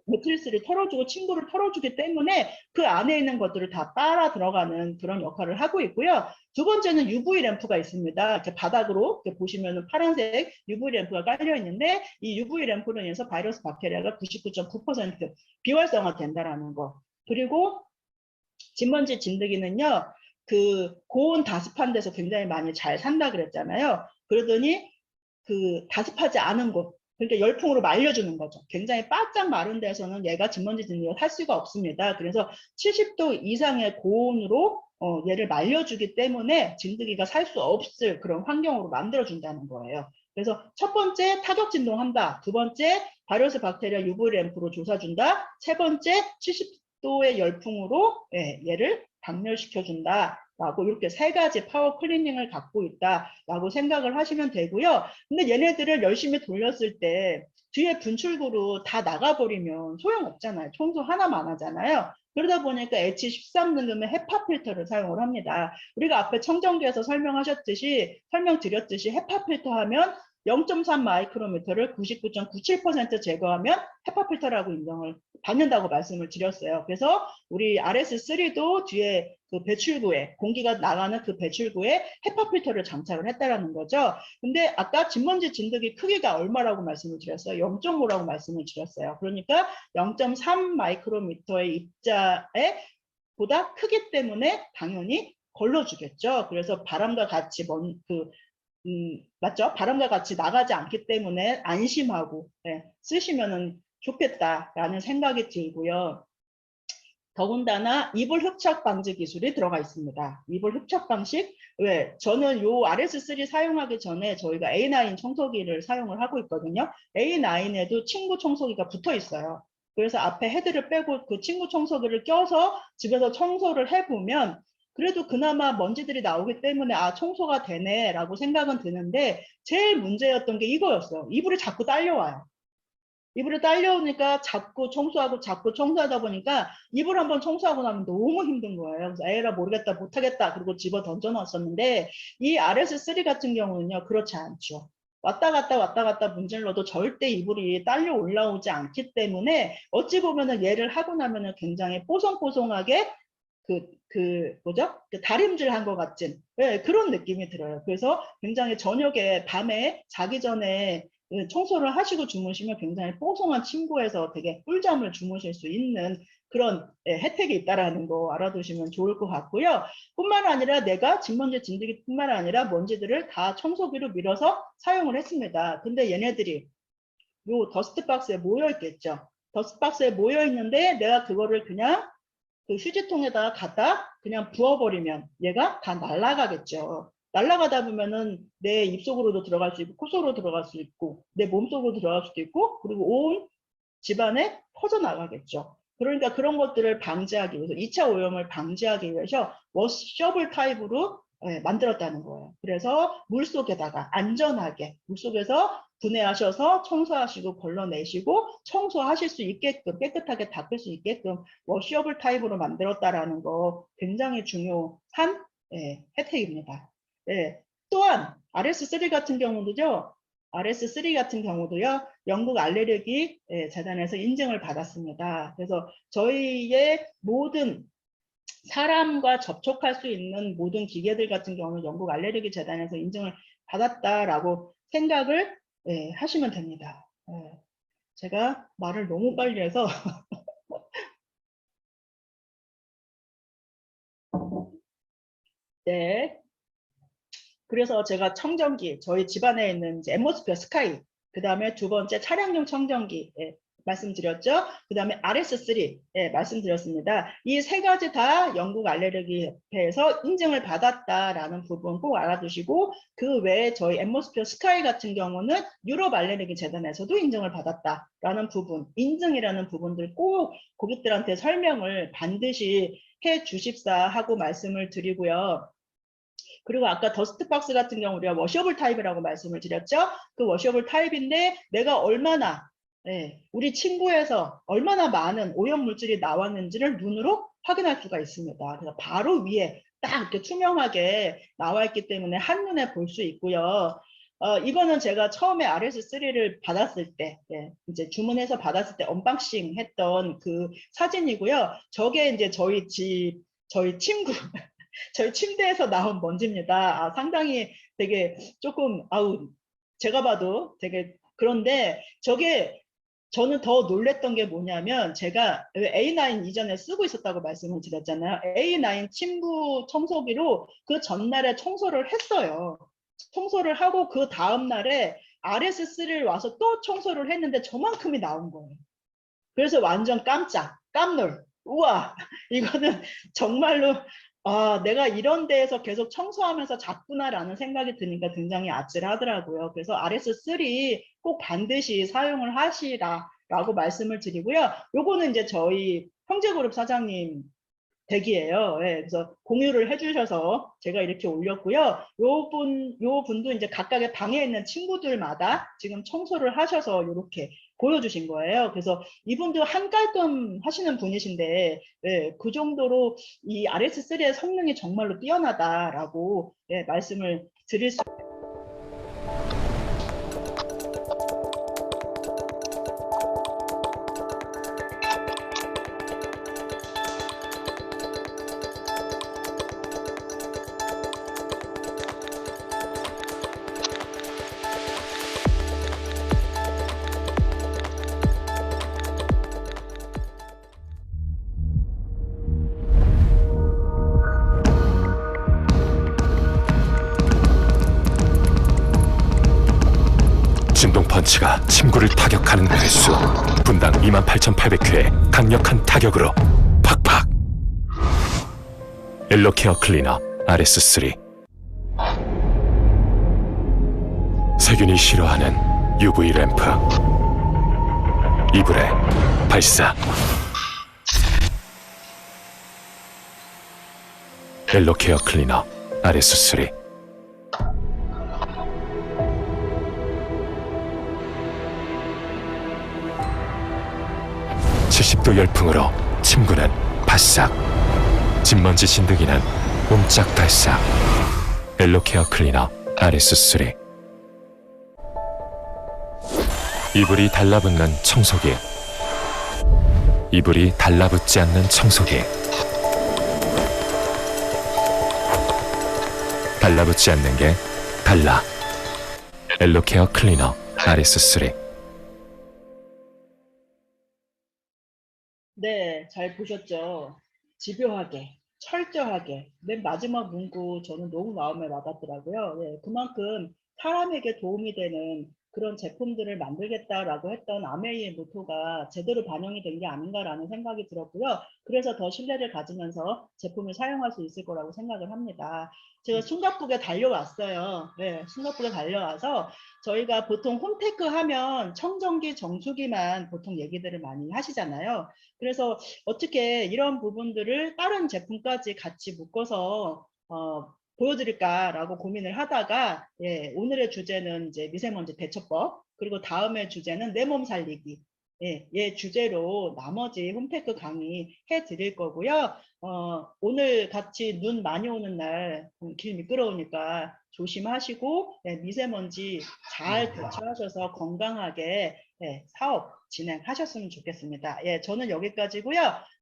매트리스를 털어주고 침구를 털어주기 때문에 그 안에 있는 것들을 다 빨아 들어가는 그런 역할을 하고 있고요. 두 번째는 UV 램프가 있습니다. 이렇게 바닥으로 이렇게 보시면 파란색 UV 램프가 깔려 있는데 이 UV 램프로 인해서 바이러스 박테리아가 99.9% 비활성화 된다라는 거. 그리고 진먼지 진드기는요. 그 고온 다습한 데서 굉장히 많이 잘 산다 그랬잖아요. 그러더니 그 다습하지 않은 곳, 그러니까 열풍으로 말려주는 거죠. 굉장히 바짝 마른 데서는 얘가 진먼지 진드기가 살 수가 없습니다. 그래서 70도 이상의 고온으로 얘를 말려주기 때문에 진드기가 살 수 없을 그런 환경으로 만들어준다는 거예요. 그래서 첫 번째 타격 진동한다. 두 번째 바이러스 박테리아 UV 램프로 조사준다. 세 번째 70도의 열풍으로 얘를 박멸시켜준다. 라고 이렇게 세 가지 파워 클리닝을 갖고 있다라고 생각을 하시면 되고요. 근데 얘네들을 열심히 돌렸을 때 뒤에 분출구로 다 나가버리면 소용없잖아요. 청소 하나만 하잖아요. 그러다 보니까 H13등급의 헤파 필터를 사용을 합니다. 우리가 앞에 청정기에서 설명드렸듯이 헤파 필터 하면 0.3 마이크로미터를 99.97% 제거하면 헤파 필터라고 인정을 받는다고 말씀을 드렸어요. 그래서 우리 RS3도 뒤에 그 배출구에 공기가 나가는 그 배출구에 헤파 필터를 장착을 했다라는 거죠. 근데 아까 진먼지 진드기 크기가 얼마라고 말씀을 드렸어요? 0.5라고 말씀을 드렸어요. 그러니까 0.3 마이크로미터의 입자에 보다 크기 때문에 당연히 걸러주겠죠. 그래서 바람과 같이 맞죠? 바람과 같이 나가지 않기 때문에 안심하고 쓰시면은 좋겠다라는 생각이 들고요. 더군다나 이불 흡착 방지 기술이 들어가 있습니다. 이불 흡착 방식, 왜? 저는 요 RS3 사용하기 전에 저희가 A9 청소기를 사용을 하고 있거든요. A9에도 침구 청소기가 붙어 있어요. 그래서 앞에 헤드를 빼고 그 침구 청소기를 껴서 집에서 청소를 해보면 그래도 그나마 먼지들이 나오기 때문에 아 청소가 되네 라고 생각은 드는데 제일 문제였던 게 이거였어요. 이불이 자꾸 딸려와요. 이불이 딸려오니까 자꾸 청소하다 보니까 이불 한번 청소하고 나면 너무 힘든 거예요. 그래서 에라 모르겠다 못하겠다 그리고 집어 던져놨었는데 이 RS3 같은 경우는요 그렇지 않죠. 왔다 갔다 문질러도 절대 이불이 딸려 올라오지 않기 때문에 어찌 보면은 얘를 하고 나면은 굉장히 뽀송뽀송하게 뭐죠? 다림질한 것 같은 그런 느낌이 들어요. 그래서 굉장히 저녁에 밤에 자기 전에 청소를 하시고 주무시면 굉장히 뽀송한 침구에서 되게 꿀잠을 주무실 수 있는 그런 혜택이 있다라는 거 알아두시면 좋을 것 같고요. 뿐만 아니라 내가 진먼지 진드기 뿐만 아니라 먼지들을 다 청소기로 밀어서 사용을 했습니다. 근데 얘네들이 요 더스트박스에 모여 있겠죠. 더스트박스에 모여 있는데 내가 그거를 그냥 그 휴지통에다 갖다 그냥 부어버리면 얘가 다 날아가겠죠. 날아가다 보면은 내 입속으로도 들어갈 수 있고 코 속으로 들어갈 수 있고 내 몸속으로 들어갈 수도 있고 그리고 온 집안에 퍼져나가겠죠. 그러니까 그런 것들을 방지하기 위해서 2차 오염을 방지하기 위해서 워셔블 타입으로 만들었다는 거예요. 그래서 물속에다가 안전하게 물속에서 분해하셔서 청소하시고 걸러내시고 청소하실 수 있게끔 깨끗하게 닦을 수 있게끔 워셔블 타입으로 만들었다라는 거 굉장히 중요한 혜택입니다. 또한 RS3 같은 경우도요. RS3 같은 경우도요. 영국 알레르기 재단에서 인증을 받았습니다. 그래서 저희의 모든 사람과 접촉할 수 있는 모든 기계들 같은 경우는 영국 알레르기 재단에서 인증을 받았다라고 생각을 하시면 됩니다. 제가 말을 너무 빨리 해서 네. 그래서 제가 청정기, 저희 집안에 있는 앰모스피어 스카이, 그 다음에 두 번째 차량용 청정기 말씀드렸죠. 그 다음에 RS3 말씀드렸습니다. 이 세 가지 다 영국 알레르기 협회에서 인증을 받았다라는 부분 꼭 알아두시고 그 외에 저희 앰모스피어 스카이 같은 경우는 유럽 알레르기 재단에서도 인증을 받았다라는 부분, 인증이라는 부분들 꼭 고객들한테 설명을 반드시 해 주십사 하고 말씀을 드리고요. 그리고 아까 더스트박스 같은 경우 우리가 워셔블 타입이라고 말씀을 드렸죠. 그 워셔블 타입인데 내가 얼마나 우리 침구에서 얼마나 많은 오염 물질이 나왔는지를 눈으로 확인할 수가 있습니다. 그래서 바로 위에 딱 이렇게 투명하게 나와 있기 때문에 한눈에 볼 수 있고요. 이거는 제가 처음에 RS3를 받았을 때, 이제 주문해서 받았을 때 언박싱 했던 그 사진이고요. 저게 이제 저희 침구, 저희 침대에서 나온 먼지입니다. 아, 상당히 되게 조금, 제가 봐도 되게 그런데 저게 저는 더 놀랬던 게 뭐냐면 제가 A9 이전에 쓰고 있었다고 말씀을 드렸잖아요. A9 침구 청소기로 그 전날에 청소를 했어요. 청소를 하고 그 다음날에 RS3를 와서 또 청소를 했는데 저만큼이 나온 거예요. 그래서 완전 깜놀. 우와, 이거는 정말로 내가 이런 데에서 계속 청소하면서 잤구나라는 생각이 드니까 굉장히 아찔하더라고요. 그래서 RS3 꼭 반드시 사용을 하시라라고 말씀을 드리고요. 요거는 이제 저희 형제그룹 사장님 덱이에요. 예, 그래서 공유를 해주셔서 제가 이렇게 올렸고요. 요 분도 이제 각각의 방에 있는 친구들마다 지금 청소를 하셔서 이렇게 보여주신 거예요. 그래서 이분도 한깔끔 하시는 분이신데, 예, 그 정도로 이 RS3의 성능이 정말로 뛰어나다라고 예, 말씀을 드릴 수 진동 펀치가 침구를 타격하는 횟수 분당 28,800회의 강력한 타격으로 팍팍. 엘로케어 클리너 RS3. 세균이 싫어하는 UV 램프. 이불에 발사. 엘로케어 클리너 RS3. (70도) 열풍으로 침구는 바싹, 진먼지 진드기는 옴짝달싹. 엘로케어 클리너 RS3. 이불이 달라붙는 청소기. 이불이 달라붙지 않는 청소기. 달라붙지 않는 게 달라. 엘로케어 클리너 RS3. 네, 잘 보셨죠? 집요하게, 철저하게. 맨 마지막 문구 저는 너무 마음에 와닿더라고요. 예, 그만큼 사람에게 도움이 되는 그런 제품들을 만들겠다라고 했던 아메이의 모토가 제대로 반영이 된 게 아닌가라는 생각이 들었고요. 그래서 더 신뢰를 가지면서 제품을 사용할 수 있을 거라고 생각을 합니다. 제가 싱가포르에 달려왔어요. 네, 싱가포르에 달려와서 저희가 보통 홈테크 하면 청정기, 정수기만 보통 얘기들을 많이 하시잖아요. 그래서 어떻게 이런 부분들을 다른 제품까지 같이 묶어서 보여드릴까라고 고민을 하다가 예, 오늘의 주제는 이제 미세먼지 대처법, 그리고 다음의 주제는 내 몸 살리기. 예, 예 주제로 나머지 홈테크 강의 해드릴 거고요. 오늘 같이 눈 많이 오는 날 길 미끄러우니까 조심하시고 예, 미세먼지 잘 대처하셔서 건강하게 예, 사업 진행하셨으면 좋겠습니다. 예, 저는 여기까지고요.